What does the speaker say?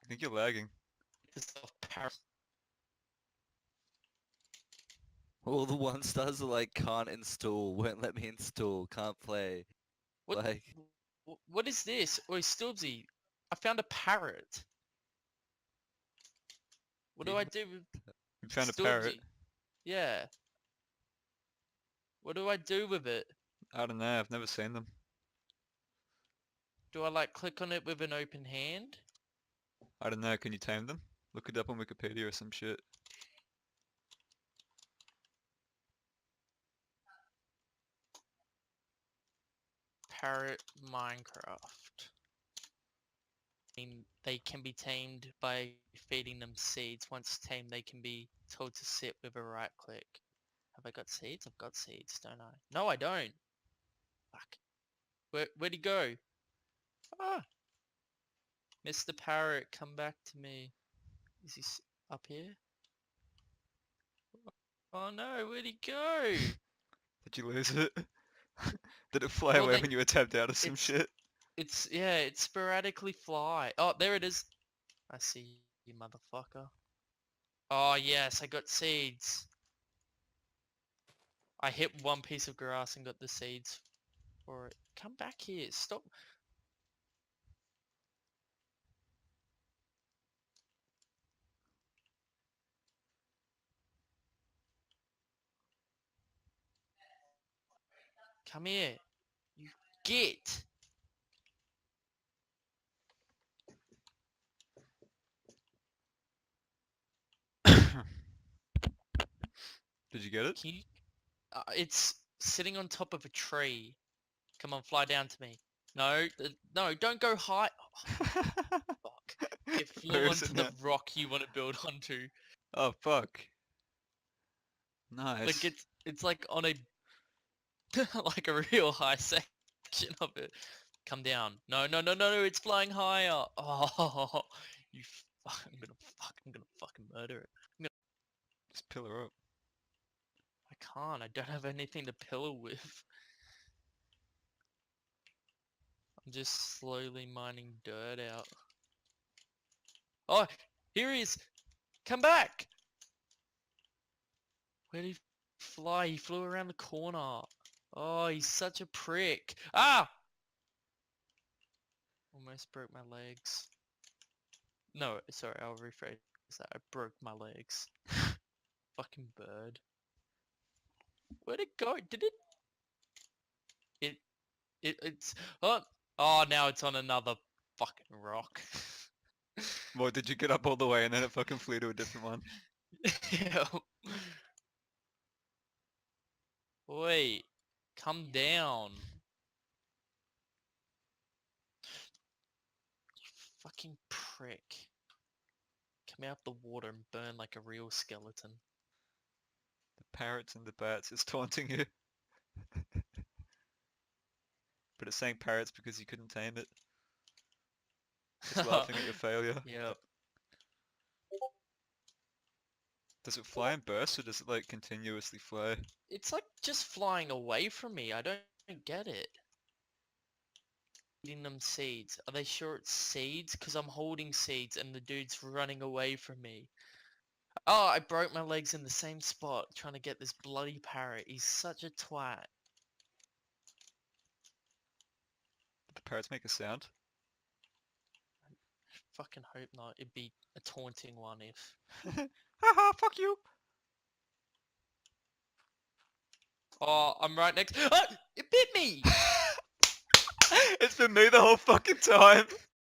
think you're lagging. Parrot. All the 1-stars are like, can't install, won't let me install, can't play. What? Like, What is this? Oi, Stubsy, I found a parrot. What do I do with You found a Stubsy? parrot. Yeah. What do I do with it? I don't know, I've never seen them. Do I like click on it with an open hand? I don't know, can you tame them? Look it up on Wikipedia or some shit. Parrot Minecraft. They can be tamed by feeding them seeds. Once tamed, they can be told to sit with a right click. Have I got seeds? I've got seeds, don't I? No, I don't. Fuck. Where'd he go? Ah! Mr. Parrot, come back to me. Is he up here? Oh no, where'd he go? Did you lose it? Did it fly Well, away when you were tapped out of some it's- shit? Yeah, it sporadically fly. Oh, there it is. I see you, motherfucker. Oh yes, I got seeds. I hit one piece of grass and got the seeds for it. Come back here. Stop. Come here. You get. Did you get it? Can you... it's sitting on top of a tree. Come on, fly down to me. No, no, don't go high. Oh, fuck. It flew Where is onto it the now? rock you want to build onto. Oh fuck. Nice. Like it's like on a like a real high section of it. Come down. No, no, no, no, no, it's flying higher. Oh, you I'm gonna fucking murder it. Just pillar up. I can't. I don't have anything to pillar with. I'm just slowly mining dirt out. Oh, here he is. Come back. Where did he fly? He flew around the corner. Oh, he's such a prick. Ah! Almost broke my legs. No, sorry, I'll rephrase that. I broke my legs. Fucking bird. Where'd it go? Did it? It's... Oh, now it's on another fucking rock. What, did you get up all the way and then it fucking flew to a different one? Yeah. Wait, come down. You fucking prick. Come out the water and burn like a real skeleton. The parrots and the bats is taunting you. But it's saying parrots because you couldn't tame it. It's laughing at your failure. Yep. Does it fly in bursts or does it like continuously fly? It's like just flying away from me. I don't get it. Eating them seeds. Are they sure it's seeds? Because I'm holding seeds and the dude's running away from me. Oh, I broke my legs in the same spot trying to get this bloody parrot. He's such a twat. Did the parrots make a sound? Fucking hope not. It'd be a taunting one if... Haha, fuck you! Oh, I'm right next... Oh! It bit me! It's been me the whole fucking time!